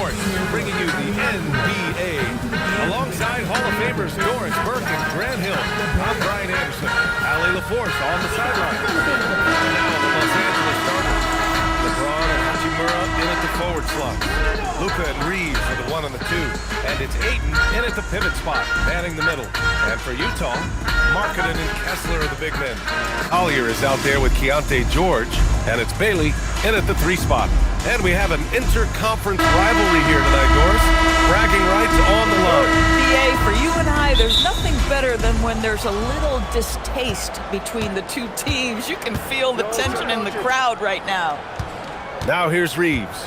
Sports, bringing you the NBA. Alongside Hall of Famers Doris Burke and Grant Hill, I'm Brian Anderson. Allie LaForce on the sideline. Now the Los Angeles starters. LeBron and Hachimura in at the forward slot. Luka and Reeves are the 1 and the 2. And it's Ayton in at the pivot spot, manning the middle. And for Utah, Markkanen and Kessler are the big men. Collier is out there with Keontae George. And it's Bailey in at the 3 spot. And we have an interconference rivalry here tonight, Doris. Bragging rights on the line. PA, for you and I, there's nothing better than when there's a little distaste between the two teams. You can feel the tension in the crowd right now. Now here's Reeves.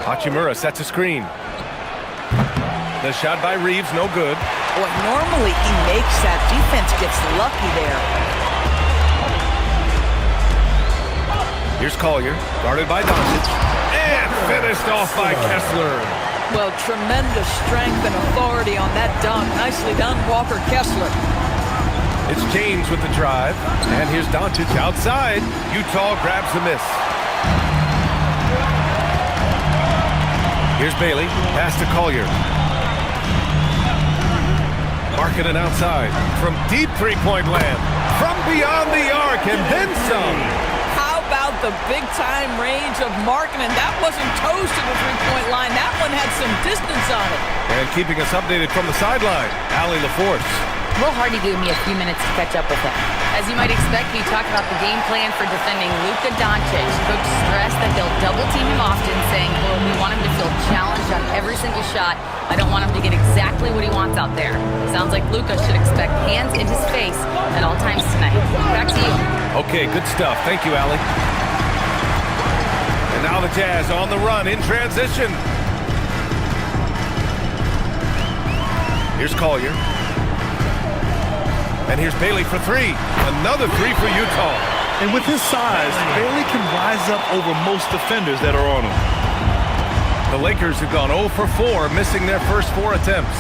Hachimura sets a screen. The shot by Reeves, no good. Boy, normally he makes that. Defense gets lucky there. Here's Collier, guarded by Doncic, and finished off by Kessler. Well, tremendous strength and authority on that dunk. Nicely done, Walker Kessler. It's James with the drive, and here's Doncic outside. Utah grabs the miss. Here's Bailey, pass to Collier. Markkanen outside, from deep three-point land, from beyond the arc, and then some. About the big-time range of Markkanen. That wasn't toast to the three-point line. That one had some distance on it. And keeping us updated from the sideline, Allie LaForce. Will Hardy gave me a few minutes to catch up with him. As you might expect, he talked about the game plan for defending Luka Doncic. Coach stressed that they'll double-team him often, saying, well, we want him to feel challenged on every single shot. I don't want him to get exactly what he wants out there. Sounds like Luka should expect hands in his face at all times tonight. Back to you. Okay, good stuff. Thank you, Allie. And now the Jazz on the run in transition. Here's Collier. And here's Bailey for 3. Another 3 for Utah. And with his size, Bailey can rise up over most defenders that are on him. The Lakers have gone 0 for 4, missing their first 4 attempts.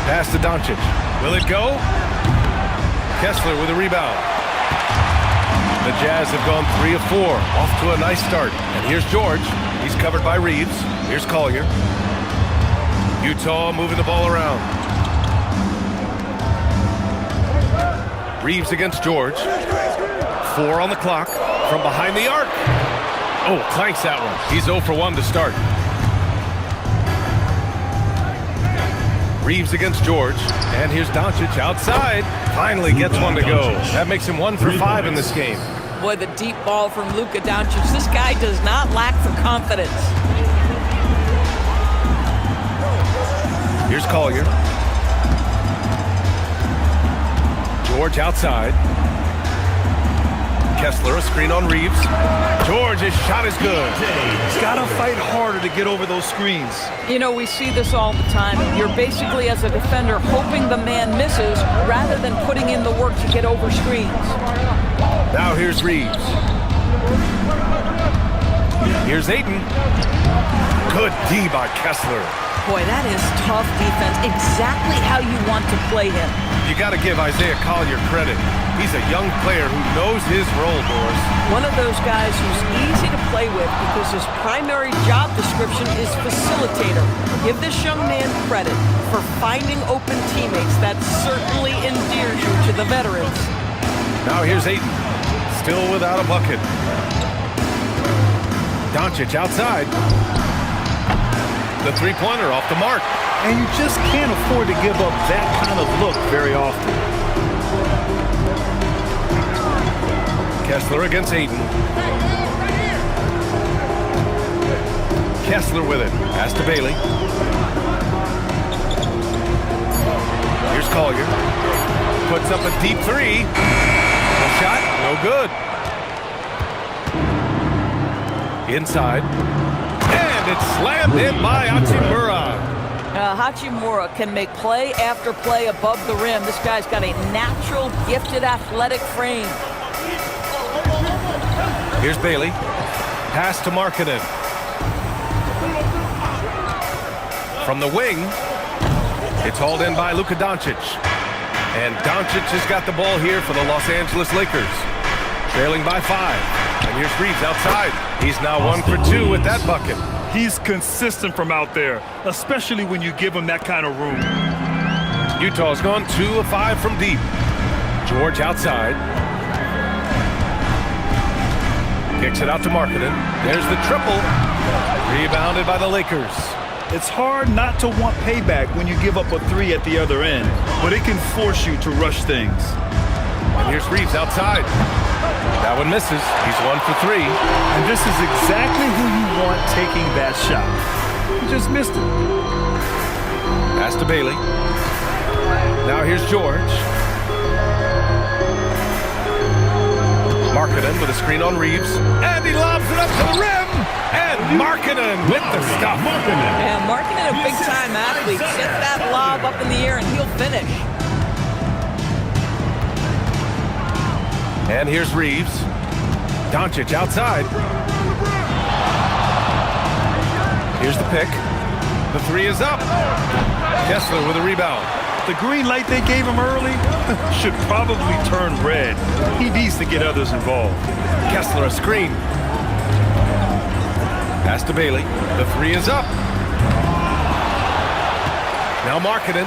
Pass to Doncic. Will it go? Kessler with a rebound. The Jazz have gone 3 of 4, off to a nice start. And here's George. He's covered by Reeves. Here's Collier. Utah moving the ball around. Reeves against George. 4 on the clock from behind the arc. Oh, clanks that one. He's 0 for 1 to start. Reeves against George. And here's Doncic outside. Finally gets one to go. That makes him 1 for 5 in this game. Boy, the deep ball from Luka Doncic. This guy does not lack for confidence. Here's Collier. George outside. Kessler, a screen on Reeves. George, his shot is good. He's got to fight harder to get over those screens. You know, we see this all the time. You're basically, as a defender, hoping the man misses rather than putting in the work to get over screens. Now here's Reeves. Here's Ayton. Good D by Kessler. Boy, that is tough defense. Exactly how you want to play him. You got to give Isaiah Collier credit. He's a young player who knows his role, Doris. One of those guys who's easy to play with because his primary job description is facilitator. Give this young man credit for finding open teammates. That certainly endears you to the veterans. Now here's Ayton, still without a bucket. Doncic outside. The three-pointer off the mark. And you just can't afford to give up that kind of look very often. Kessler against Ayton. Kessler with it. Pass to Bailey. Here's Collier. Puts up a deep 3. The shot, no good. Inside. And it's slammed in by Hachimura. Hachimura can make play after play above the rim. This guy's got a natural, gifted, athletic frame. Here's Bailey. Pass to Markkanen. From the wing, it's hauled in by Luka Doncic. And Doncic has got the ball here for the Los Angeles Lakers. Trailing by 5. And here's Reeves outside. He's now 1 for 2 with that bucket. He's consistent from out there, especially when you give him that kind of room. Utah's gone 2 of 5 from deep. George outside. Kicks it out to Markkanen. There's the triple. Rebounded by the Lakers. It's hard not to want payback when you give up a 3 at the other end, but it can force you to rush things. And here's Reeves outside. That one misses. He's 1 for 3. And this is exactly who you want taking that shot. He just missed it. Pass to Bailey. Now here's George. Markkanen with a screen on Reeves. And he lobs it up to the rim. And Markkanen with the stuff. Yeah, Markkanen, a big-time athlete. Get that lob up in the air and he'll finish. And here's Reeves. Doncic outside. Here's the pick. The 3 is up. Kessler with a rebound. The green light they gave him early should probably turn red. He needs to get others involved. Kessler a screen. Pass to Bailey. The 3 is up. Now Markkanen.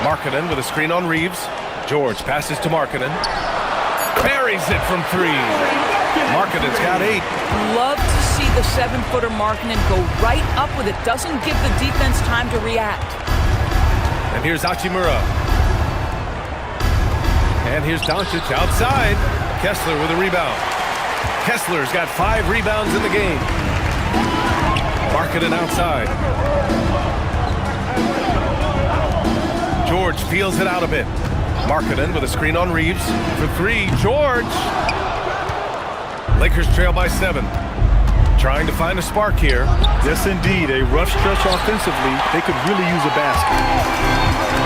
Markkanen with a screen on Reeves. George passes to Markkanen. Buries it from 3. Markkanen's got 8. Love to see the 7-footer Markkanen go right up with it. Doesn't give the defense time to react. And here's Hachimura. And here's Doncic outside. Kessler with a rebound. Kessler's got 5 rebounds in the game. Markkanen outside. George peels it out a bit. Markkanen with a screen on Reeves. For 3, George. Lakers trail by 7. Trying to find a spark here. Yes, indeed. A rough stretch offensively. They could really use a basket.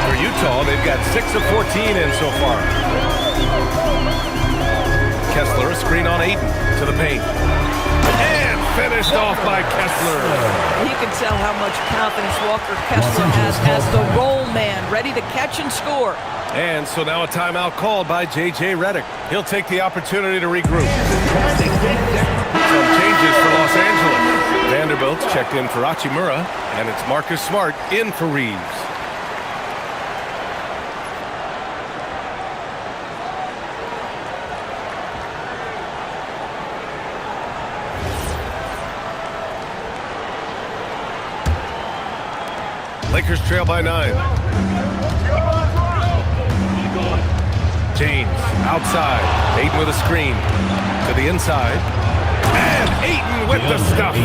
For Utah, they've got 6 of 14 in so far. Kessler, a screen on Ayton to the paint. And finished off by Kessler. You can tell how much confidence Walker Kessler has as the roll man, ready to catch and score. And so now a timeout called by J.J. Redick. He'll take the opportunity to regroup. Some changes for Los Angeles. Vanderbilt's checked in for Hachimura, and it's Marcus Smart in for Reeves. Lakers trail by 9. James outside. Ayton with a screen to the inside. And Ayton with the stuff.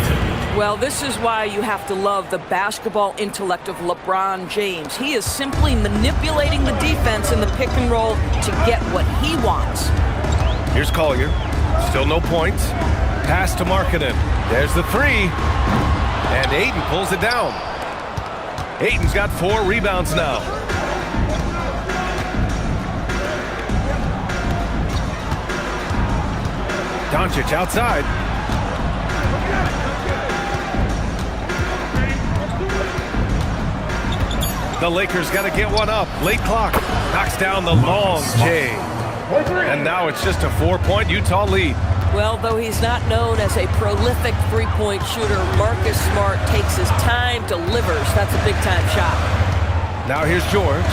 Well, this is why you have to love the basketball intellect of LeBron James. He is simply manipulating the defense in the pick and roll to get what he wants. Here's Collier. Still no points. Pass to Markkanen. There's the 3. And Ayton pulls it down. Ayton's got 4 rebounds now. Doncic outside. The Lakers got to get one up. Late clock. Knocks down the long J. And now it's just a 4-point Utah lead. Well, though he's not known as a prolific three-point shooter, Marcus Smart takes his time, delivers. That's a big-time shot. Now here's George.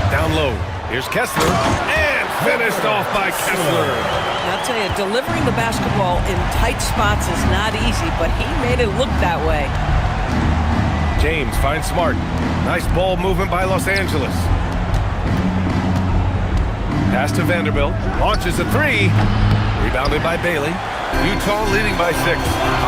Down low. Here's Kessler. And finished off by Kessler. I'll tell you, delivering the basketball in tight spots is not easy, but he made it look that way. James finds Smart. Nice ball movement by Los Angeles. Pass to Vanderbilt. Launches a 3. Rebounded by Bailey. Utah leading by 6. All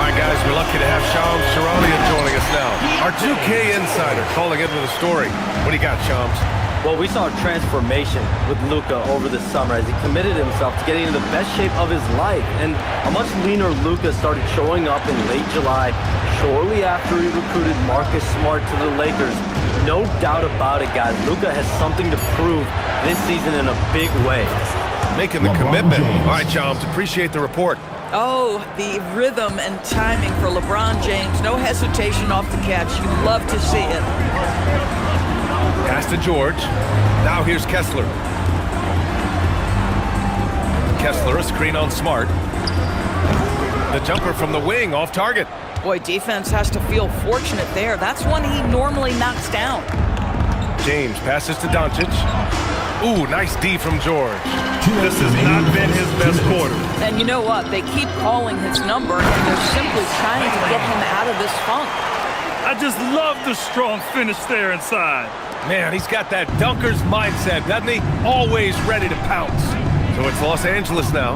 right, guys, we're lucky to have Shams Charania joining us now. Our 2K insider calling in with a story. What do you got, Shams? Well, we saw a transformation with Luka over the summer as he committed himself to getting in the best shape of his life. And a much leaner Luka started showing up in late July, shortly after he recruited Marcus Smart to the Lakers. No doubt about it, guys. Luka has something to prove this season in a big way. Making the commitment. All right, Shams, appreciate the report. Oh, the rhythm and timing for LeBron James. No hesitation off the catch. You love to see it. Pass to George. Now here's Kessler. Kessler, a screen on Smart. The jumper from the wing, off target. Boy, defense has to feel fortunate there. That's one he normally knocks down. James passes to Doncic. Ooh, nice D from George. This has not been his best quarter. And you know what? They keep calling his number, and they're simply trying to get him out of this funk. I just love the strong finish there inside. Man, he's got that dunker's mindset, doesn't he? Always ready to pounce. So it's Los Angeles now.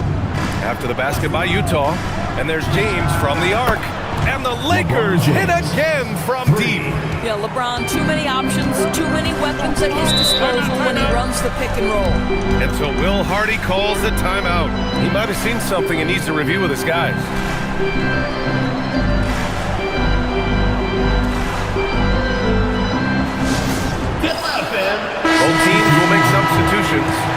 After the basket by Utah. And there's James from the arc. And the Lakers hit again from deep. Yeah, LeBron, too many options, too many weapons at his disposal when he runs the pick and roll. And so Will Hardy calls the timeout. He might have seen something and needs to review with his guys. Both teams will make substitutions.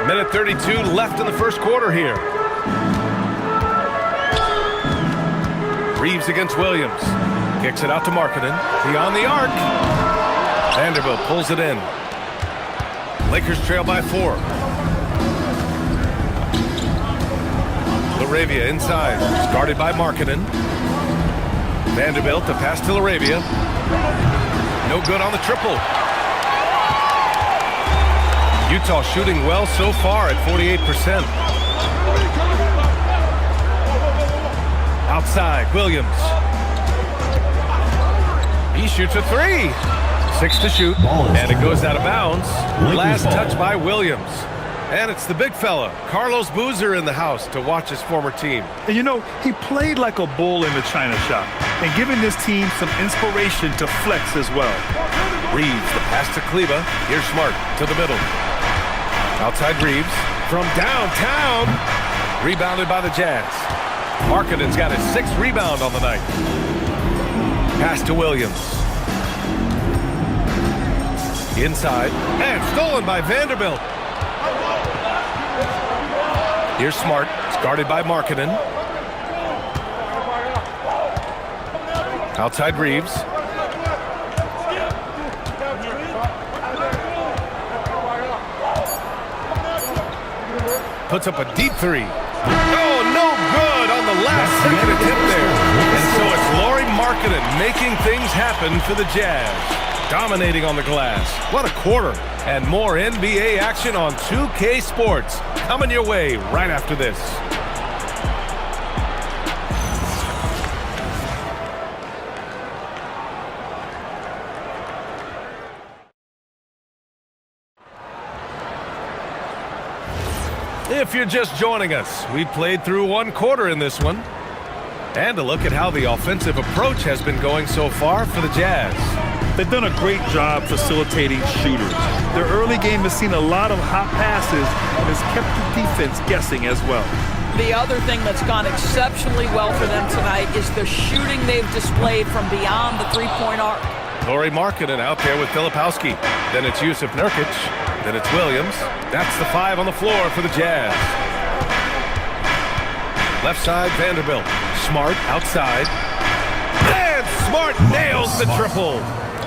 Minute 32 left in the first quarter here. Reeves against Williams. Kicks it out to Markkanen. Beyond the arc. Vanderbilt pulls it in. Lakers trail by 4. LaRavia inside. It's guarded by Markkanen. Vanderbilt, the pass to LaRavia. No good on the triple. Utah shooting well so far at 48%. Outside, Williams. He shoots a 3. 6 to shoot, and it goes out of bounds. Last touch by Williams. And it's the big fella, Carlos Boozer, in the house to watch his former team. And you know, he played like a bull in the China shop and giving this team some inspiration to flex as well. Reeves, the pass to Kleba. Here's Smart to the middle. Outside Reeves from downtown. Rebounded by the Jazz. Markkanen's got his 6th rebound on the night. Pass to Williams. Inside. And stolen by Vanderbilt. Here's Smart. It's guarded by Markkanen. Outside Reeves. Puts up a deep 3. Oh, no good on the last second attempt there. And so it's Lauri Markkanen making things happen for the Jazz. Dominating on the glass. What a quarter. And more NBA action on 2K Sports. Coming your way right after this. If you're just joining us, we played through 1 quarter in this one. And a look at how the offensive approach has been going so far for the Jazz. They've done a great job facilitating shooters. Their early game has seen a lot of hot passes and has kept the defense guessing as well. The other thing that's gone exceptionally well for them tonight is the shooting they've displayed from beyond the three-point arc. Lauri Markkanen out there with Filipowski. Then it's Jusuf Nurkic. Then it's Williams. That's the 5 on the floor for the Jazz. Left side, Vanderbilt. Smart outside. And Smart nails the triple.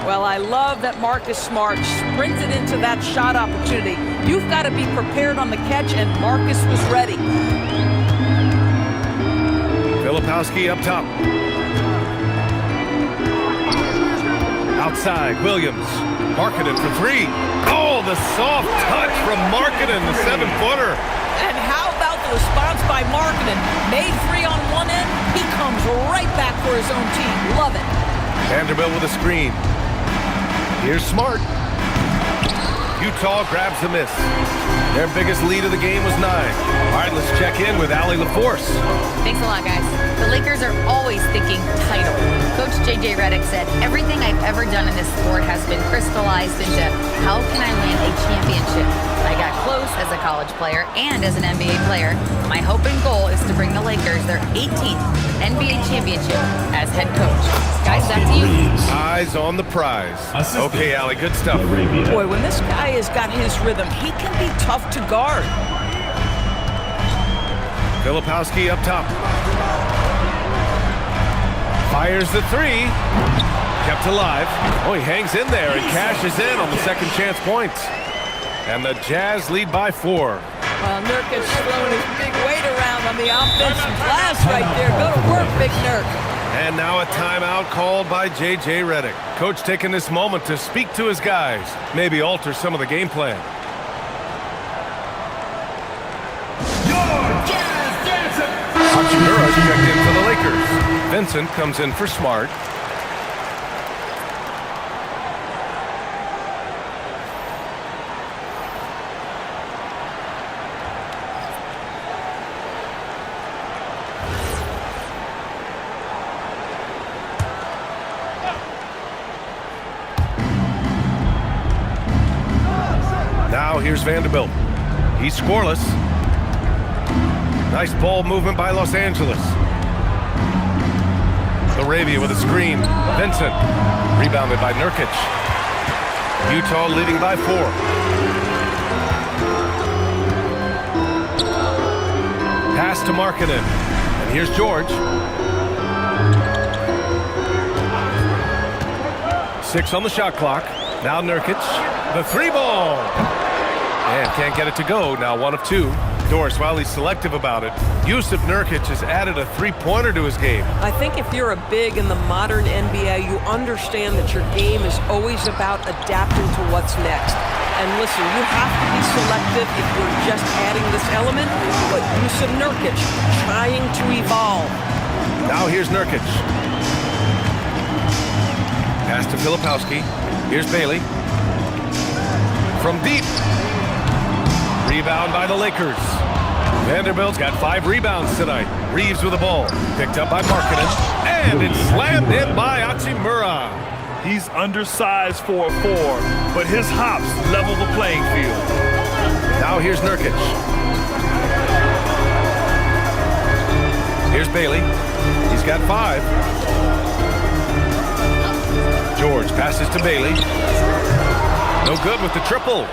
Well, I love that Marcus Smart sprinted into that shot opportunity. You've got to be prepared on the catch, and Marcus was ready. Filipowski up top. Outside, Williams. Markkanen for 3. Oh, the soft touch from Markkanen, the 7-footer. And how about the response by Markkanen? Made 3 on one end, he comes right back for his own team. Love it. Vanderbilt with a screen. Here's Smart. Utah grabs the miss. Their biggest lead of the game was 9. All right, let's check in with Allie LaForce. Thanks a lot, guys. The Lakers are always thinking title. Coach J.J. Redick said, everything I've ever done in this sport has been crystallized into how can I win a championship. I got close as a college college player and as an NBA player, my hope and goal is to bring the Lakers their 18th NBA championship as head coach. Guys, back to you. Eyes on the prize. Okay, Allie, good stuff. Boy, when this guy has got his rhythm, he can be tough to guard. Filipowski up top. Fires the three. Kept alive. Oh, he hangs in there and cashes in on the second chance points. And the Jazz lead by 4. Well, Nurkic throwing his big weight around on the offensive glass right there. Go to work, Big Nurk. And now a timeout called by J.J. Redick. Coach taking this moment to speak to his guys. Maybe alter some of the game plan. Hachimura checked in for the Lakers. Vincent comes in for Smart. Now here's Vanderbilt. He's scoreless. Nice ball movement by Los Angeles. Laravia with a screen. Vincent. Rebounded by Nurkic. Utah leading by 4. Pass to Markkanen. And here's George. 6 on the shot clock. Now Nurkic. The 3 ball. And can't get it to go. Now 1 of 2. Doris, while he's selective about it, Jusuf Nurkic has added a 3-pointer to his game. I think if you're a big in the modern NBA, you understand that your game is always about adapting to what's next. And listen, you have to be selective if you're just adding this element, but Jusuf Nurkic trying to evolve. Now here's Nurkic. Pass to Filipowski. Here's Bailey. From deep. Rebound by the Lakers. Vanderbilt's got 5 rebounds tonight. Reeves with the ball. Picked up by Markkanen. And it's slammed in by Hachimura. He's undersized for a 4, but his hops level the playing field. Now here's Nurkic. Here's Bailey. He's got 5. George passes to Bailey. No good with the triple.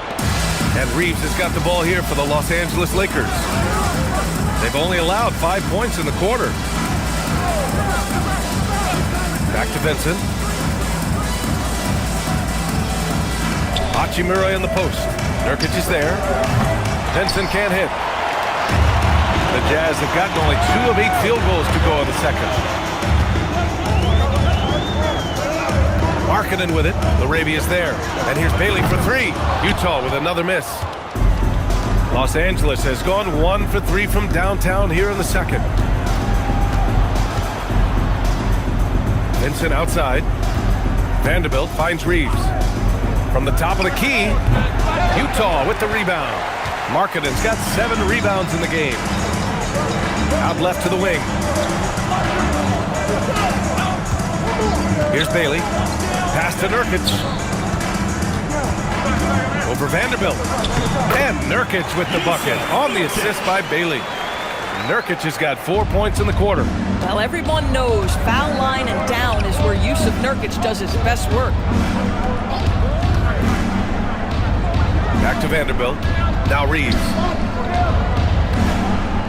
And Reeves has got the ball here for the Los Angeles Lakers. They've only allowed 5 points in the quarter. Back to Vincent. Hachimura in the post. Nurkic is there. Vincent can't hit. The Jazz have gotten only 2 of 8 field goals to go in the second. Markkanen with it. Laravia's there. And here's Bailey for 3. Utah with another miss. Los Angeles has gone 1 for 3 from downtown here in the second. Vincent outside. Vanderbilt finds Reeves. From the top of the key, Utah with the rebound. Markkanen's got 7 rebounds in the game. Out left to the wing. Here's Bailey. Pass to Nurkic. Over Vanderbilt. And Nurkic with the bucket on the assist by Bailey. Nurkic has got 4 points in the quarter. Well, everyone knows foul line and down is where Jusuf Nurkic does his best work. Back to Vanderbilt. Now Reeves.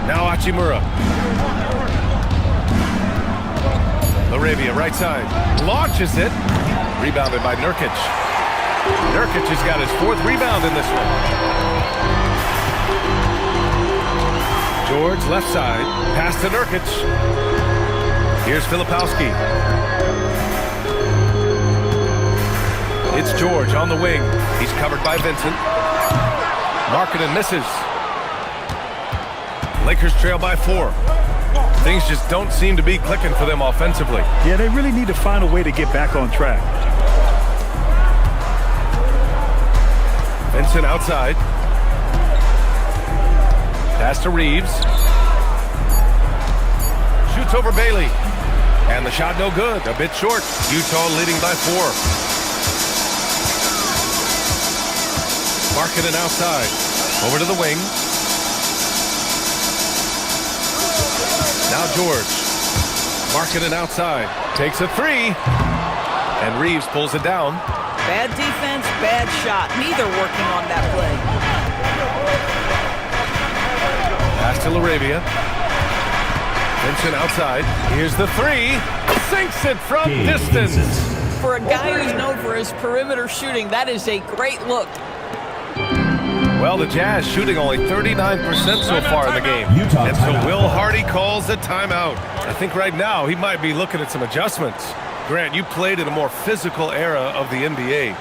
Now Hachimura. Laravia, right side. Launches it. Rebounded by Nurkic. Nurkic has got his 4th rebound in this one. George, left side. Pass to Nurkic. Here's Filipowski. It's George on the wing. He's covered by Vincent. Markkanen misses. Lakers trail by 4. Things just don't seem to be clicking for them offensively. Yeah, they really need to find a way to get back on track. Vincent outside. Pass to Reeves. Shoots over Bailey. And the shot no good. A bit short. Utah leading by 4. Markkanen outside. Over to the wing. Now George. Markkanen outside. Takes a three. And Reeves pulls it down. Bad defense, bad shot. Neither working on that play. Pass to LaRavia. Vincent outside. Here's the three. Sinks it from distance. For a guy who's known for his perimeter shooting, that is a great look. Well, the Jazz shooting only 39% so far in the game. And so Will Hardy calls a timeout. I think right now he might be looking at some adjustments. Grant, you played in a more physical era of the NBA.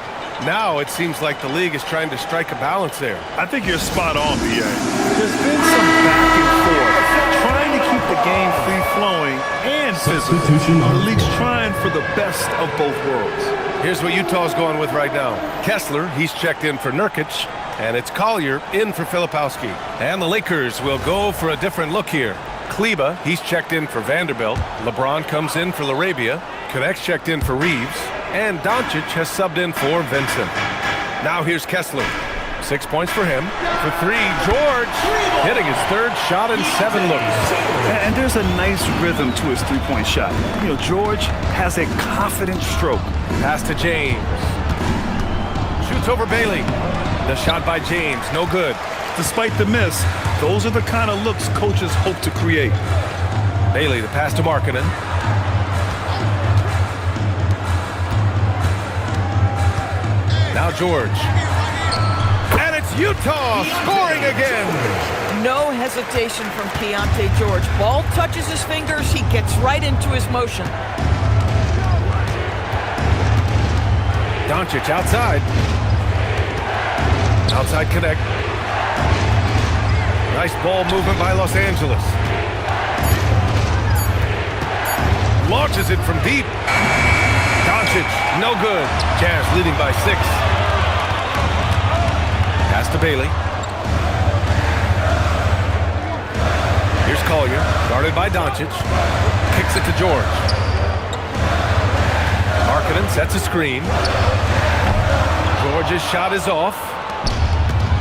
Now it seems like the league is trying to strike a balance there. I think you're spot on, BA. There's been some back and forth, trying to keep the game free-flowing and physical. The league's trying for the best of both worlds. Here's what Utah's going with right now. Kessler, he's checked in for Nurkic, and it's Collier in for Filipowski. And the Lakers will go for a different look here. Kleba, he's checked in for Vanderbilt. LeBron comes in for LaRavia. Connect's checked in for Reeves. And Doncic has subbed in for Vincent. Now here's Kessler. 6 points for him. For three, George hitting his third shot in 7 looks. And there's a nice rhythm to his three-point shot. You know, George has a confident stroke. Pass to James. Shoots over Bailey. The shot by James, no good. Despite the miss, those are the kind of looks coaches hope to create. Bailey, the pass to Markkanen. Now George. And it's Utah scoring again. No hesitation from Keontae George. Ball touches his fingers, he gets right into his motion. Doncic outside. Outside connect. Nice ball movement by Los Angeles. Launches it from deep. Doncic, no good. Jazz leading by 6. Pass to Bailey. Here's Collier, guarded by Doncic. Kicks it to George. Markkanen sets a screen. George's shot is off.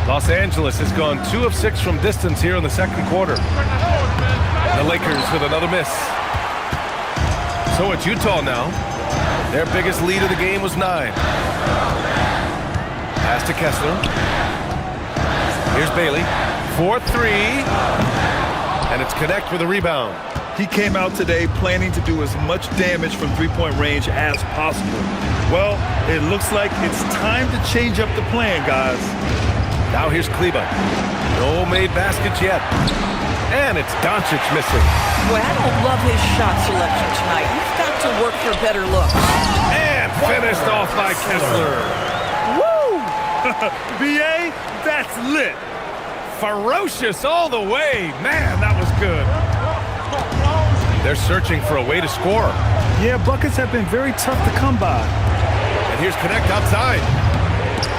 Los Angeles has gone 2 of 6 from distance here in the second quarter. The Lakers with another miss. So it's Utah now. Their biggest lead of the game was 9. Pass to Kessler. Here's Bailey. 4-3. And it's Connect with a rebound. He came out today planning to do as much damage from three-point range as possible. Well, it looks like it's time to change up the plan, guys. Now here's Kleba. No made baskets yet. And it's Doncic missing. Well, I don't love his shot selection tonight. He's got to work for better looks. And finished off by Kessler. Woo! BA, that's lit. Ferocious all the way. Man, that was good. They're searching for a way to score. Yeah, buckets have been very tough to come by. And here's Connect outside.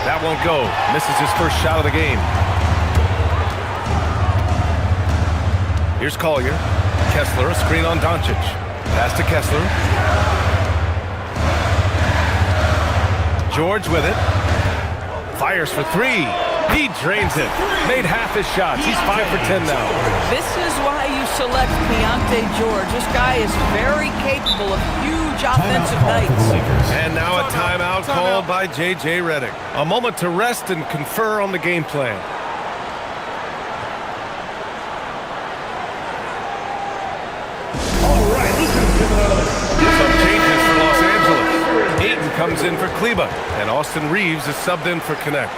That won't go. Misses his first shot of the game. Here's Collier. Kessler, a screen on Doncic. Pass to Kessler. George with it. Fires for 3. He drains it. Made half his shots. He's 5 for 10 now. This is why you select Keontae George. This guy is very capable of huge offensive nights. And now a timeout called by J.J. Redick. A moment to rest and confer on the game plan. Some changes for Los Angeles. Ayton comes in for Kleba, and Austin Reeves is subbed in for Connect.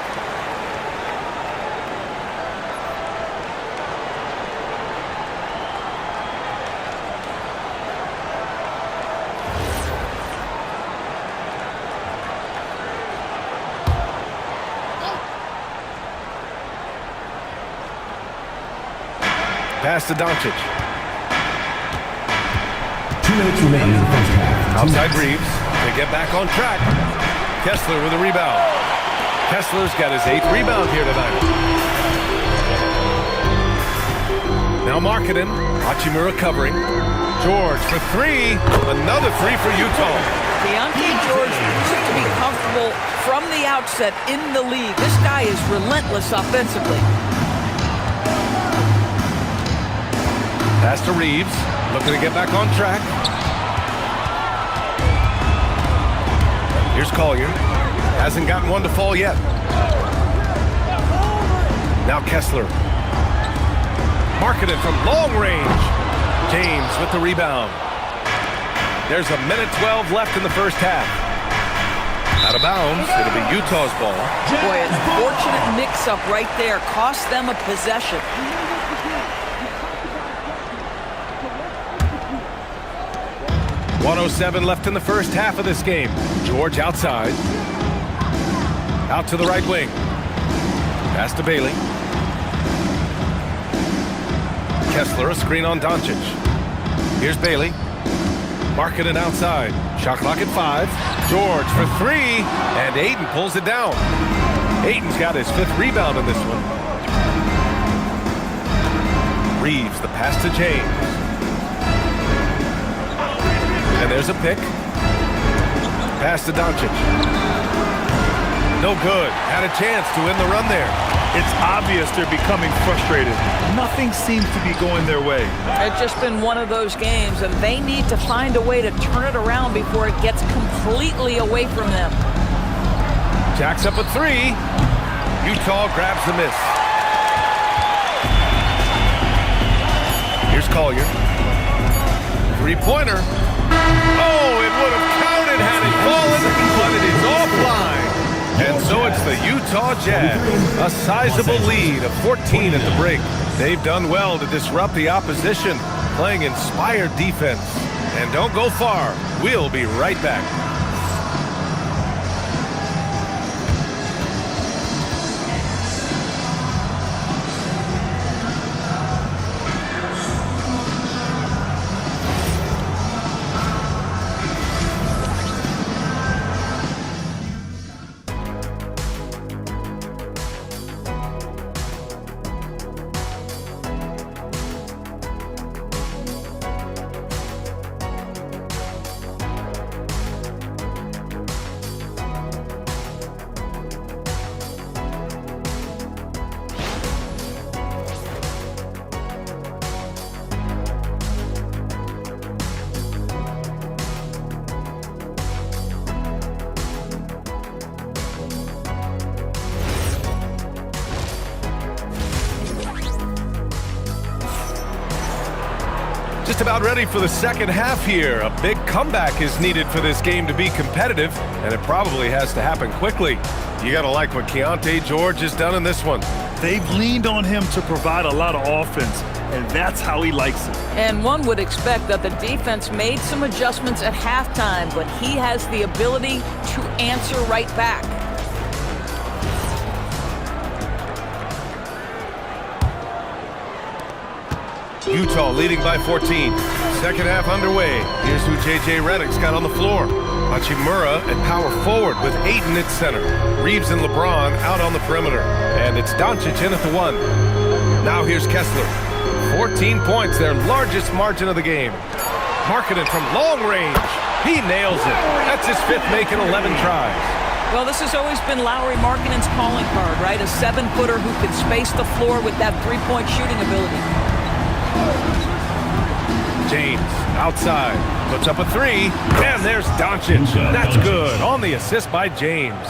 Pass to Doncic. 2 minutes remaining in the first half. Outside Reeves. They get back on track. Kessler with a rebound. Kessler's got his 8th rebound here tonight. Now Markkanen. Hachimura covering. George for 3. Another 3 for Utah. Keontae George needs to be comfortable from the outset in the league. This guy is relentless offensively. Pass to Reeves. Looking to get back on track. Here's Collier. Hasn't gotten one to fall yet. Now Kessler. Marketed from long range. James with the rebound. There's a minute 12 left in the first half. Out of bounds. It'll be Utah's ball. Boy, a fortunate mix-up right there. Cost them a possession. .107 left in the first half of this game. George outside. Out to the right wing. Pass to Bailey. Kessler, a screen on Doncic. Here's Bailey. Marketed outside. Shot clock at 5. George for 3. And Ayton pulls it down. Ayton's got his 5th rebound in this one. Reeves, the pass to James. And there's a pick. Pass to Doncic. No good. Had a chance to win the run there. It's obvious they're becoming frustrated. Nothing seems to be going their way. It's just been one of those games, and they need to find a way to turn it around before it gets completely away from them. Jacks up a 3. Utah grabs the miss. Here's Collier. 3-pointer. Oh, it would have counted had it fallen, but it is offline. And so it's the Utah Jazz, a sizable lead of 14 at the break. They've done well to disrupt the opposition, playing inspired defense. And don't go far. We'll be right back. Just about ready for the second half here. A big comeback is needed for this game to be competitive, and it probably has to happen quickly. You gotta like what Keontae George has done in this one. They've leaned on him to provide a lot of offense, and that's how he likes it. And one would expect that the defense made some adjustments at halftime, but he has the ability to answer right back. Utah leading by 14. Second half underway. Here's who J.J. Redick's got on the floor. Hachimura at power forward with Ayton at center. Reeves and LeBron out on the perimeter. And it's Doncic in at the 1. Now here's Kessler. 14 points, their largest margin of the game. Marketed from long range. He nails it. That's his 5th make in 11 tries. Well, this has always been Lauri Markkanen's calling card, right? A 7-footer who can space the floor with that 3-point shooting ability. James outside, puts up a 3, and there's Doncic. That's good on the assist by James.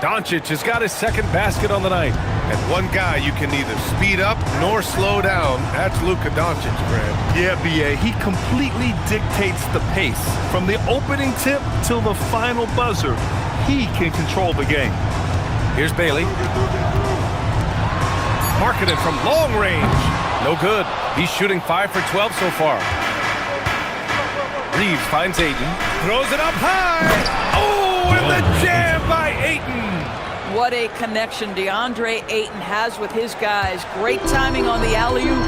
Doncic has got his 2nd basket on the night. And one guy you can neither speed up nor slow down, that's Luka Doncic, Grant. Yeah, B.A., he completely dictates the pace. From the opening tip till the final buzzer, he can control the game. Here's Bailey. Marketed from long range. No good. He's shooting 5 for 12 so far. Reeves finds Ayton. Throws it up high. Oh, and the jam by Ayton. What a connection DeAndre Ayton has with his guys. Great timing on the alley-oop.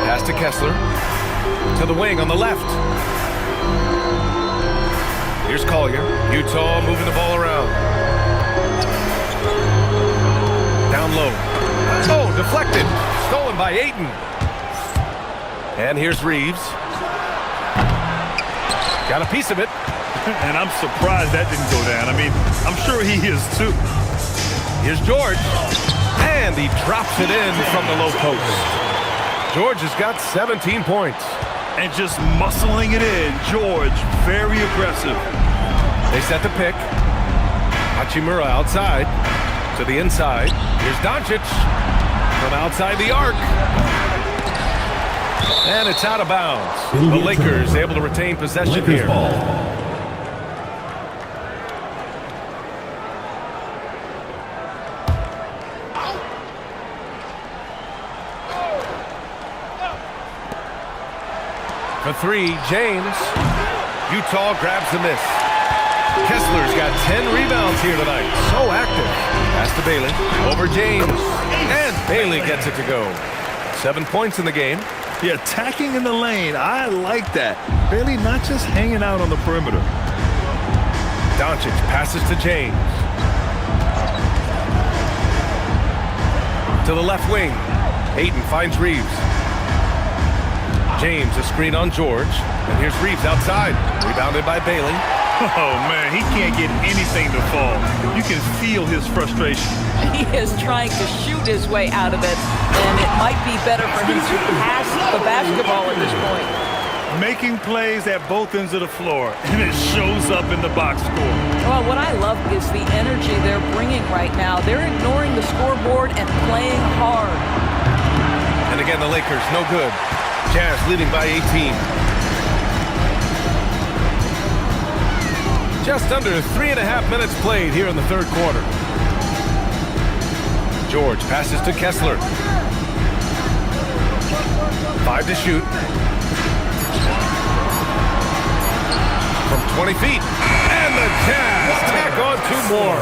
Pass to Kessler. To the wing on the left. Here's Collier. Utah moving the ball around. Down low. Oh, deflected. Stolen by Ayton. And here's Reeves. Got a piece of it. And I'm surprised that didn't go down. I mean, I'm sure he is too. Here's George. And he drops it in from the low post. George has got 17 points. and just muscling it in. George, very aggressive. They set the pick. Hachimura outside to the inside. Here's Doncic from outside the arc. And it's out of bounds. The Lakers able to retain possession Lakers here. ball. For three, James. Utah grabs the miss. Kessler's got 10 rebounds here tonight. So active. Pass to Bailey. Over James. And Bailey gets it to go. 7 points in the game. Yeah, attacking in the lane. I like that. Bailey not just hanging out on the perimeter. Doncic passes to James. To the left wing. Ayton finds Reeves. James, a screen on George. And here's Reeves outside. Rebounded by Bailey. Oh, man, he can't get anything to fall. You can feel his frustration. He is trying to shoot his way out of it, and it might be better for him to pass the basketball at this point. Making plays at both ends of the floor, and it shows up in the box score. Well, what I love is the energy they're bringing right now. They're ignoring the scoreboard and playing hard. And again, the Lakers, no good. Jazz leading by 18. Just under 3.5 minutes played here in the third quarter. George passes to Kessler. 5 to shoot. From 20 feet. And the Jazz tack on 2 more.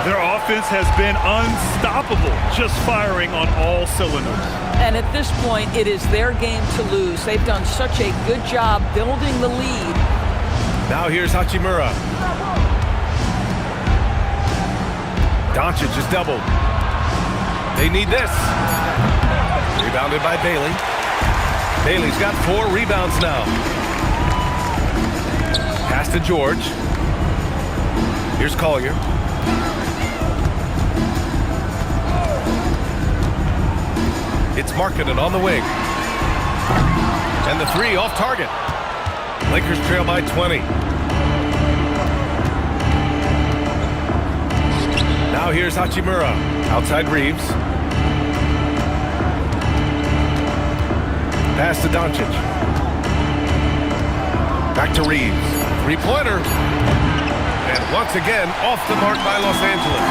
Their offense has been unstoppable, just firing on all cylinders. And at this point, it is their game to lose. They've done such a good job building the lead. Now here's Hachimura. Doncic is doubled. They need this. Rebounded by Bailey. Bailey's got 4 rebounds now. Pass to George. Here's Collier. It's Markkanen on the wing. And the 3 off target. Lakers trail by 20. Now here's Hachimura. Outside Reeves. Pass to Doncic. Back to Reeves. 3-pointer. And once again, off the mark by Los Angeles.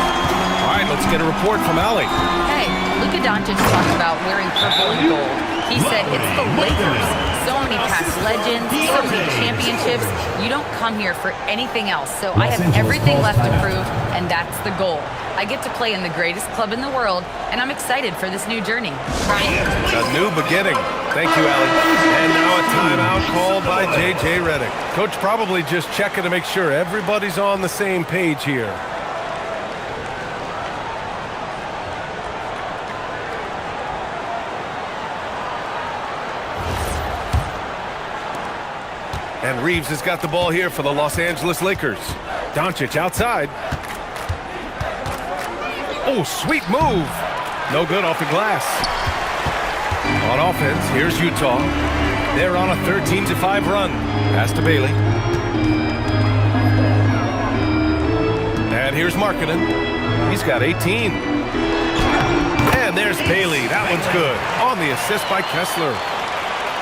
All right, let's get a report from Allie. Hey, Luka Doncic talked about wearing purple and gold. He said it's the Lakers. So many past legends, so many championships. You don't come here for anything else. So I have everything left to prove, and that's the goal. I get to play in the greatest club in the world, and I'm excited for this new journey. Ryan? A new beginning. Thank you, Allie. And now a timeout called by J.J. Redick. Coach probably just checking to make sure everybody's on the same page here. And Reeves has got the ball here for the Los Angeles Lakers. Doncic outside. Oh, sweet move. No good off the glass. On offense, here's Utah. They're on a 13-5 run. Pass to Bailey. And here's Markkanen. He's got 18. And there's Bailey. That one's good. On the assist by Kessler.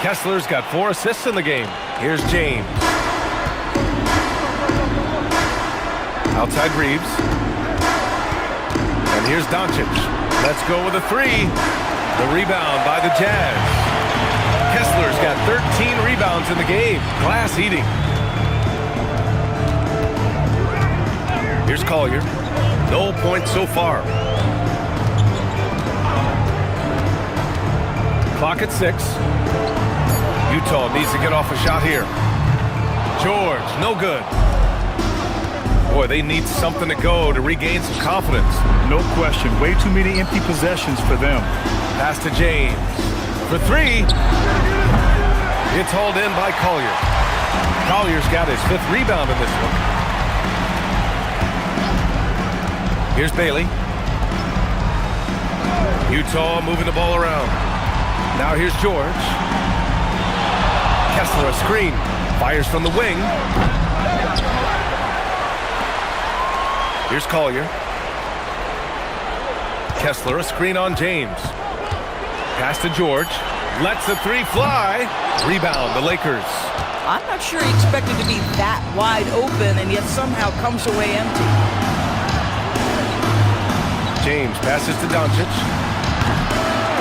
Kessler's got 4 assists in the game. Here's James. Outside Reeves. And here's Doncic. Let's go with a 3. The rebound by the Jazz. Kessler's got 13 rebounds in the game. Glass eating. Here's Collier. No points so far. Clock at 6. Utah needs to get off a shot here. George, no good. Boy, they need something to go to regain some confidence. No question. Way too many empty possessions for them. Pass to James. For 3. It's hauled in by Collier. Collier's got his 5th rebound in this one. Here's Bailey. Utah moving the ball around. Now here's George. Kessler a screen. Fires from the wing. Here's Collier. Kessler a screen on James. Pass to George. Lets the three fly. Rebound, the Lakers. I'm not sure he expected to be that wide open and yet somehow comes away empty. James passes to Doncic.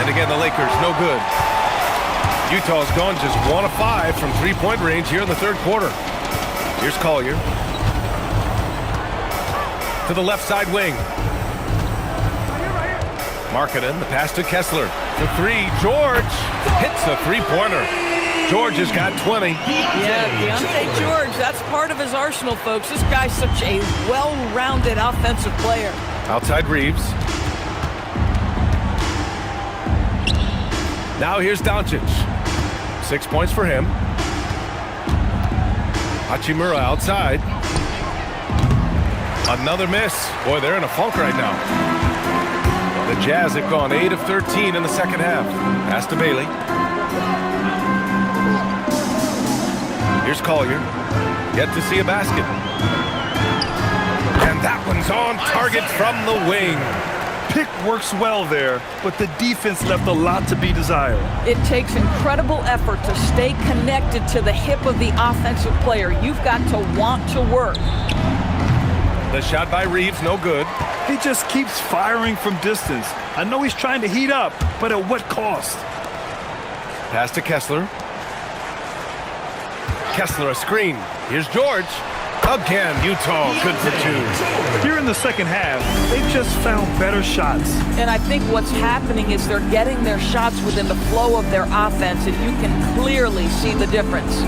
And again, the Lakers, no good. Utah's gone just 1 of 5 from three-point range here in the third quarter. Here's Collier. To the left side wing. Markkanen, the pass to Kessler. The three, George hits the three-pointer. George has got 20. Yeah, Deontay George, that's part of his arsenal, folks. This guy's such a well-rounded offensive player. Outside Reeves. Now here's Doncic. 6 points for him. Hachimura outside. Another miss. Boy, they're in a funk right now. The Jazz have gone 8 of 13 in the second half. Pass to Bailey. Here's Collier. Yet to see a basket. And that one's on target from the wing. Pick works well there, but the defense left a lot to be desired. It takes incredible effort to stay connected to the hip of the offensive player. You've got to want to work. The shot by Reeves, no good. He just keeps firing from distance. I know he's trying to heat up, but at what cost? Pass to Kessler. Kessler a screen. Here's George. Again, Utah good for 2. Here in the second half, they've just found better shots. And I think what's happening is they're getting their shots within the flow of their offense, and you can clearly see the difference.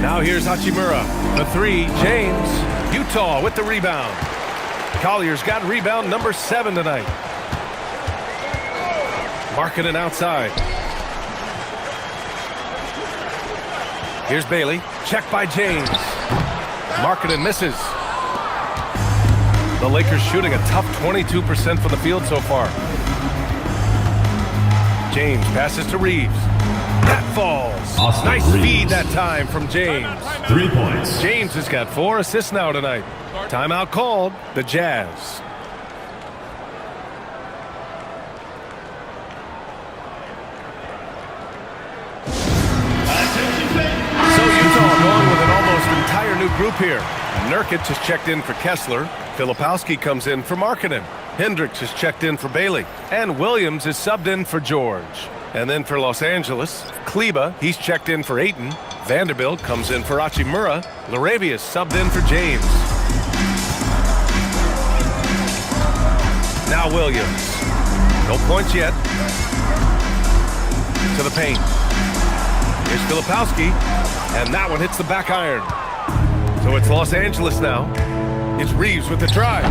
Now here's Hachimura. The three, James. Utah with the rebound. Collier's got rebound number 7 tonight. Markkanen outside. Here's Bailey. Check by James. Markkanen misses. The Lakers shooting a tough 22% from the field so far. James passes to Reeves. That falls. Austin Nice Reeves. feed that time from James. 3 points. James has got 4 assists now tonight. Timeout called, the Jazz. So Utah going with an almost entire new group here. Nurkic has checked in for Kessler. Filipowski comes in for Markkanen. Hendricks has checked in for Bailey. And Williams is subbed in for George. And then for Los Angeles, Kleba, he's checked in for Ayton. Vanderbilt comes in for Hachimura. Laravia subbed in for James. Now Williams. No points yet. To the paint. Here's Filipowski. And that one hits the back iron. So it's Los Angeles now. It's Reeves with the drive.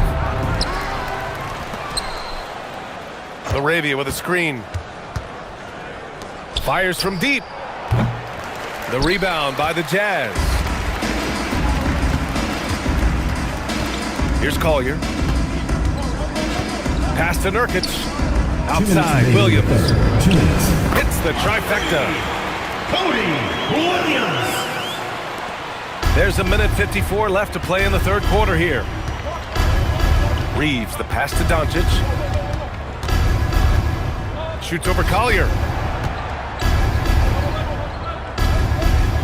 Laravia with a screen. Fires from deep. The rebound by the Jazz. Here's Collier. Pass to Nurkic. Outside, Williams. 2 minutes. Hits the trifecta. Cody Williams. There's a minute 54 left to play in the third quarter here. Reeves, the pass to Doncic. Shoots over Collier.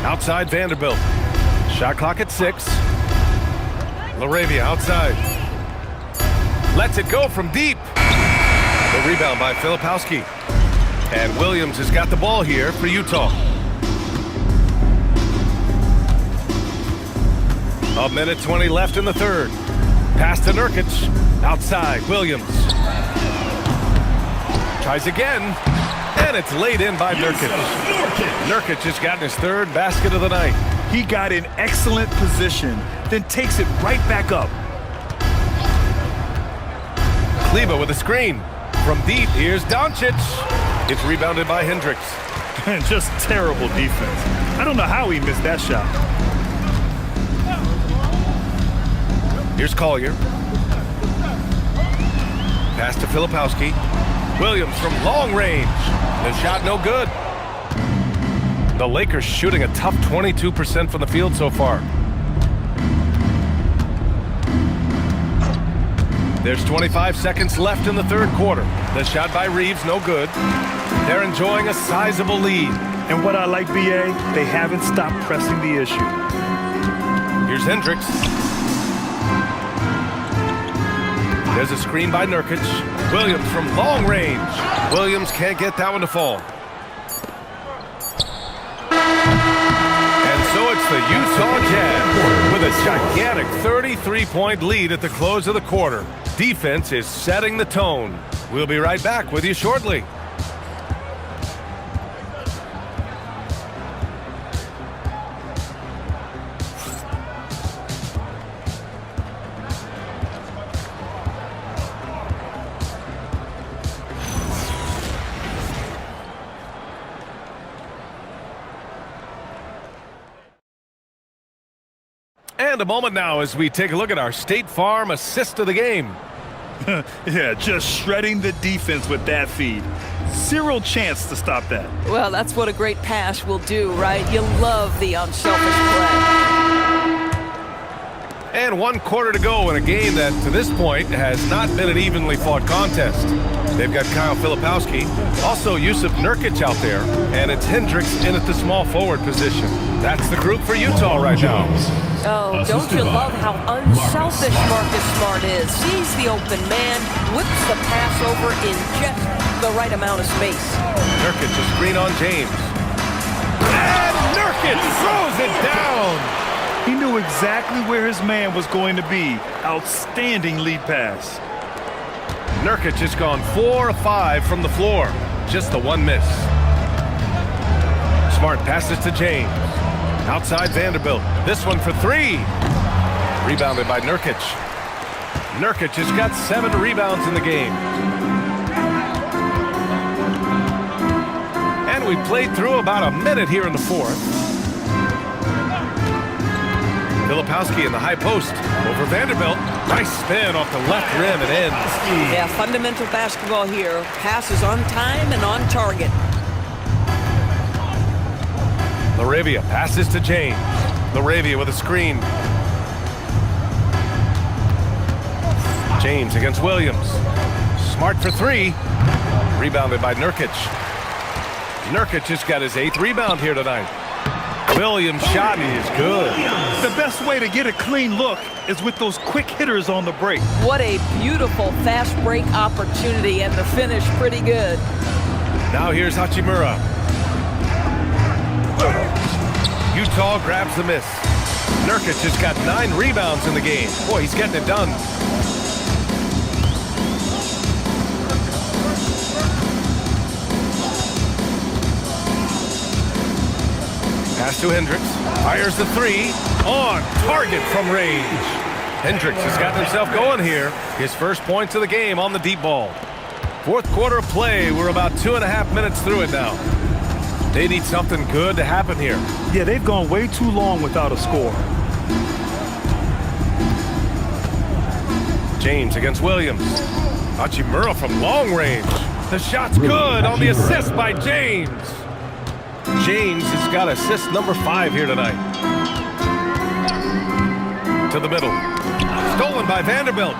Outside Vanderbilt. Shot clock at 6. Laravia outside. Lets it go from deep. The rebound by Filipowski. And Williams has got the ball here for Utah. A minute 20 left in the third. Pass to Nurkic. Outside, Williams. Tries again. And it's laid in by Nurkic. Nurkic has gotten his 3rd basket of the night. He got in excellent position, then takes it right back up. Kleba with a screen. From deep, here's Doncic. It's rebounded by Hendricks. Just terrible defense. I don't know how he missed that shot. Here's Collier. Pass to Filipowski. Williams from long range. The shot no good. The Lakers shooting a tough 22% from the field so far. There's 25 seconds left in the third quarter. The shot by Reeves, no good. They're enjoying a sizable lead. And what I like, BA, they haven't stopped pressing the issue. Here's Hendricks. There's a screen by Nurkic. Williams from long range. Williams can't get that one to fall. And so it's the Utah Jazz with a gigantic 33-point lead at the close of the quarter. Defense is setting the tone. We'll be right back with you shortly. And a moment now as we take a look at our State Farm assist of the game. Yeah, just shredding the defense with that feed. Zero chance to stop that. Well, that's what a great pass will do, right? You love the unselfish play. And 1 quarter to go in a game that, to this point, has not been an evenly fought contest. They've got Kyle Filipowski, also Yusuf Nurkic out there, and it's Hendricks in at the small forward position. That's the group for Utah right now. Oh, don't you love how unselfish Marcus Smart is? Sees the open man, whips the pass over in just the right amount of space. Nurkic a screen on James. And Nurkic throws it down! He knew exactly where his man was going to be. Outstanding lead pass. Nurkic has gone 4 of 5 from the floor. Just the one miss. Smart passes to James. Outside Vanderbilt. This one for 3. Rebounded by Nurkic. Nurkic has got 7 rebounds in the game. And we played through about a minute here in the fourth. Filipowski in the high post over Vanderbilt. Nice spin off the left rim and ends. Yeah, fundamental basketball here. Passes on time and on target. Laravia passes to James. Laravia with a screen. James against Williams. Smart for 3. Rebounded by Nurkic. Nurkic just got his 8th rebound here tonight. Williams' shot is good. The best way to get a clean look is with those quick hitters on the break. What a beautiful fast break opportunity, and the finish pretty good. Now here's Hachimura. Utah grabs the miss. Nurkic has got 9 rebounds in the game. Boy, he's getting it done. Pass to Hendricks. Fires the 3. On target from range. Hendricks has gotten himself going here. His first points of the game on the deep ball. Fourth quarter of play. We're about 2.5 minutes through it now. They need something good to happen here. Yeah, they've gone way too long without a score. James against Williams. Hachimura from long range. The shot's good on the assist by James. James has got assist number 5 here tonight. To the middle. Stolen by Vanderbilt.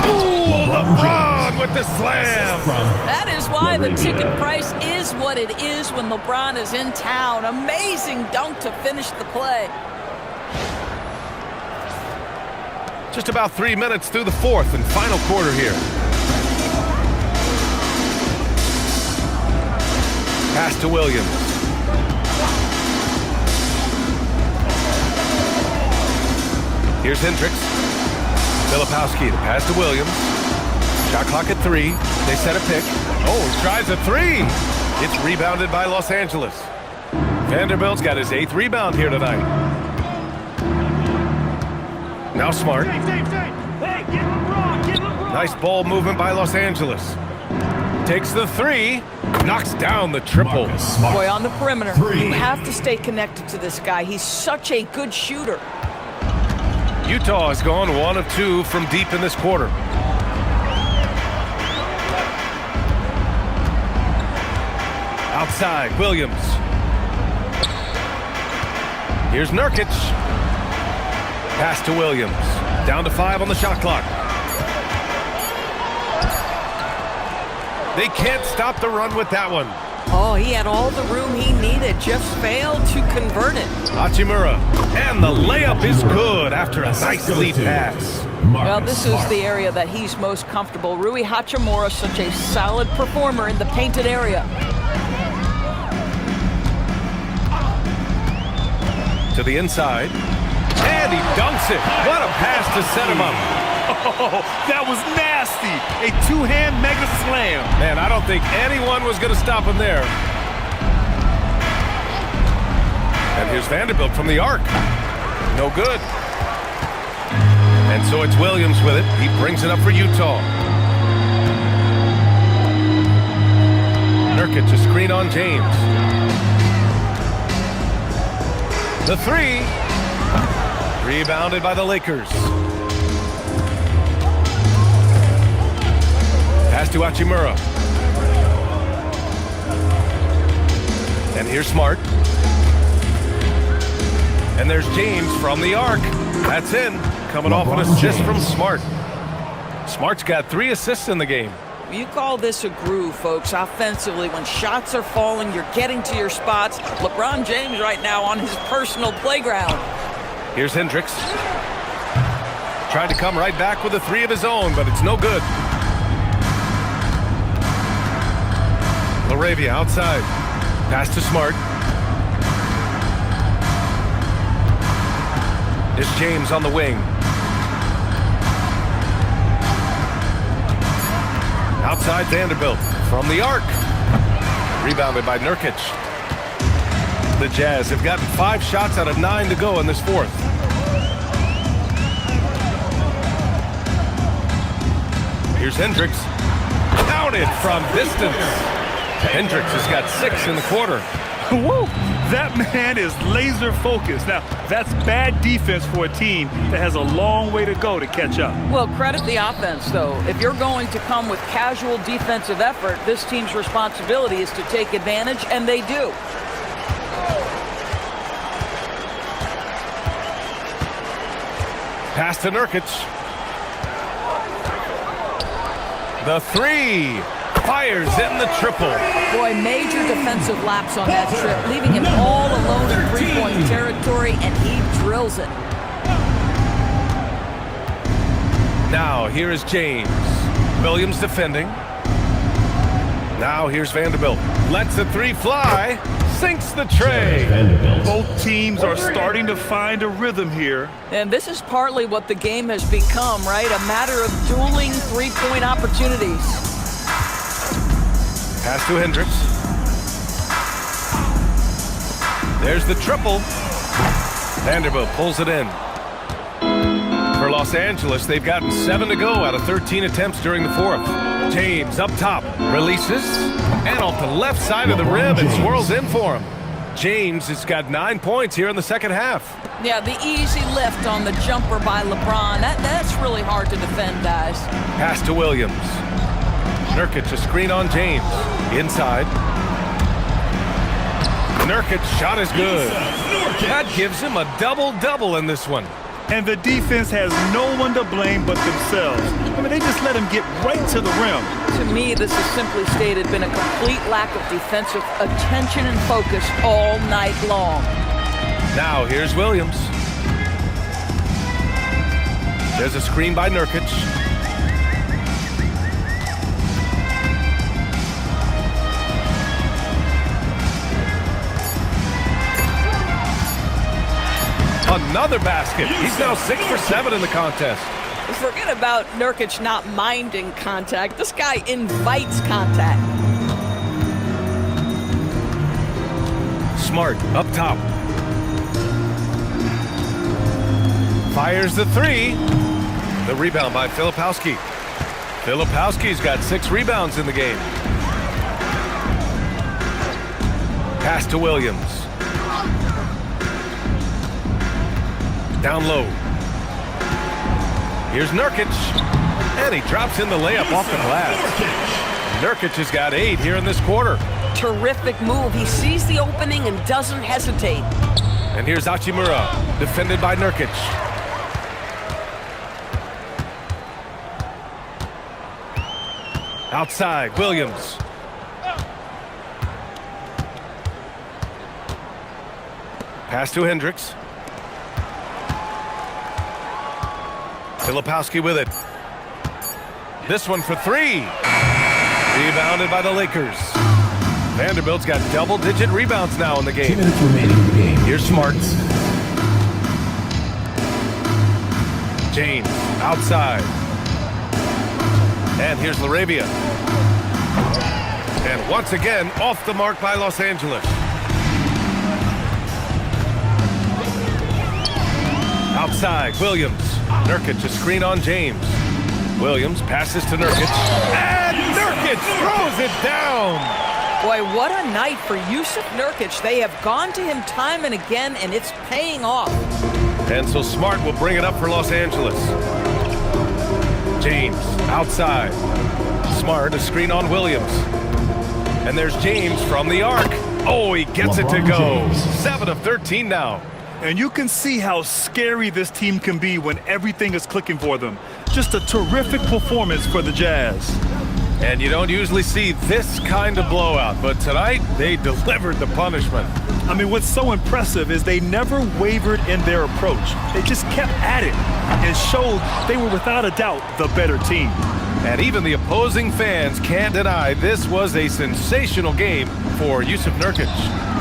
Ooh, LeBron with the slam. That is why the ticket price is what it is when LeBron is in town. Amazing dunk to finish the play. Just about 3 minutes through the fourth and final quarter here. Pass to Williams. Here's Hendricks. Filipowski, the pass to Williams. Shot clock at 3. They set a pick. Oh, he tries a 3. It's rebounded by Los Angeles. Vanderbilt's got his 8th rebound here tonight. Now Smart. Nice ball movement by Los Angeles. Takes the 3. Knocks down the triple. Boy, on the perimeter, you have to stay connected to this guy. He's such a good shooter. Utah has gone 1 of 2 from deep in this quarter. Outside, Williams. Here's Nurkic. Pass to Williams. Down to 5 on the shot clock. They can't stop the run with that one. Oh, he had all the room he needed, just failed to convert it. Hachimura. And the layup is good after a nice lead pass. Well, this is the area that he's most comfortable. Rui Hachimura, such a solid performer in the painted area. To the inside. And he dunks it. What a pass to set him up. Oh, that was nasty. A two-hand mega slam. Man, I don't think anyone was going to stop him there. And here's Vanderbilt from the arc. No good. And so it's Williams with it. He brings it up for Utah. Nurkic, a screen on James. The three. Rebounded by the Lakers. Pass to Hachimura. And here's Smart. And there's James from the arc. That's in. Coming off an assist from Smart. Smart's got 3 assists in the game. You call this a groove, folks. Offensively, when shots are falling, you're getting to your spots. LeBron James right now on his personal playground. Here's Hendricks. Tried to come right back with a 3 of his own, but it's no good. Laravia outside. Pass to Smart. There's James on the wing. Outside Vanderbilt from the arc. Rebounded by Nurkic. The Jazz have gotten 5 shots out of 9 to go in this fourth. Here's Hendricks. Counted from distance. Hendricks has got 6 in the quarter. Woo! That man is laser focused. Now, that's bad defense for a team that has a long way to go to catch up. Well, credit the offense, though. If you're going to come with casual defensive effort, this team's responsibility is to take advantage, and they do. Pass to Nurkic. The 3. Fires in the triple. Boy, major defensive lapse on that trip, leaving him all alone in three-point territory, and he drills it. Now, here is James. Williams defending. Now, here's Vanderbilt. Lets the 3 fly. Sinks the tray. Both teams are starting to find a rhythm here. And this is partly what the game has become, right? A matter of dueling three-point opportunities. Pass to Hendricks. There's the triple. Vanderbilt pulls it in. For Los Angeles, they've gotten 7 to go out of 13 attempts during the fourth. James up top, releases, and off the left side of the rim, it swirls in for him. James has got 9 points here in the second half. Yeah, the easy lift on the jumper by LeBron. That's really hard to defend, guys. Pass to Williams. Nurkic, a screen on James. Inside. Nurkic's shot is good. That gives him a double-double in this one. And the defense has no one to blame but themselves. I mean, they just let him get right to the rim. To me, this has simply stated been a complete lack of defensive attention and focus all night long. Now, here's Williams. There's a screen by Nurkic. Another basket. He's now 6 for 7 in the contest. Forget about Nurkic not minding contact. This guy invites contact. Smart up top. Fires the 3. The rebound by Filipowski. Filipowski's got 6 rebounds in the game. Pass to Williams. Down low. Here's Nurkic. And he drops in the layup off the glass. Nurkic has got 8 here in this quarter. terrific move. He sees the opening and doesn't hesitate. And here's Hachimura, defended by Nurkic. Outside, Williams. Pass to Hendricks. Filipowski with it. This one for three. Rebounded by the Lakers. Vanderbilt's got double-digit rebounds now in the 2 game. minutes remaining in the game. Here's Smart. James, outside. And here's LaRavia. And once again, off the mark by Los Angeles. Outside, Williams. Nurkic, a screen on James. Williams passes to Nurkic. And Nurkic throws it down! Boy, what a night for Yusuf Nurkic. They have gone to him time and again, and it's paying off. And so Smart will bring it up for Los Angeles. James, outside. Smart, a screen on Williams. And there's James from the arc. Oh, he gets it to go. 7 of 13 now. And you can see how scary this team can be when everything is clicking for them. Just a terrific performance for the Jazz. And you don't usually see this kind of blowout, but tonight they delivered the punishment. I mean, what's so impressive is they never wavered in their approach. They just kept at it and showed they were without a doubt the better team. And even the opposing fans can't deny this was a sensational game for Yusuf Nurkic.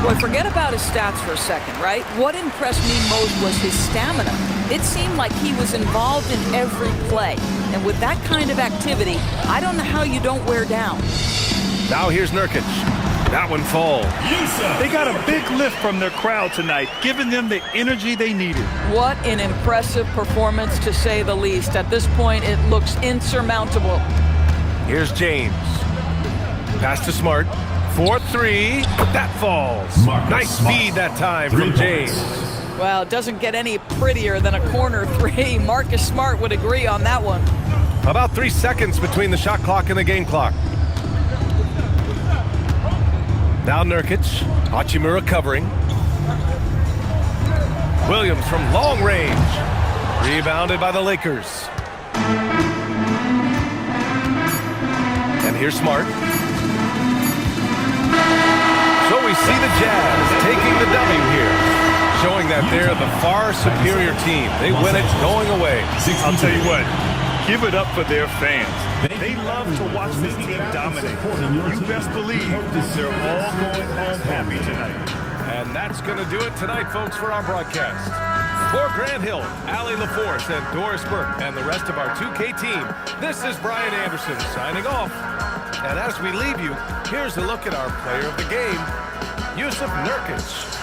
Boy, forget about his stats for a second, right? What impressed me most was his stamina. It seemed like he was involved in every play. And with that kind of activity, I don't know how you don't wear down. Now here's Nurkic. That one falls. They got a big lift from their crowd tonight, giving them the energy they needed. What an impressive performance, to say the least. At this point, it looks insurmountable. Here's James. Pass to Smart. 4-3. That falls. Nice speed that time from James. Well, it doesn't get any prettier than a corner three. Marcus Smart would agree on that one. About 3 seconds between the shot clock and the game clock. Now Nurkic. Hachimura covering. Williams from long range. Rebounded by the Lakers. And here's Smart. So we see the Jazz taking the W here, showing that they're the far superior team. They win it going away. I'll tell you what, give it up for their fans. They love to watch this team dominate. You best believe they're all going home happy tonight. And that's going to do it tonight, folks, for our broadcast. For Grant Hill, Allie LaForce, and Doris Burke, and the rest of our 2K team, this is Brian Anderson signing off. And as we leave you, here's a look at our player of the game, Yusuf Nurkic.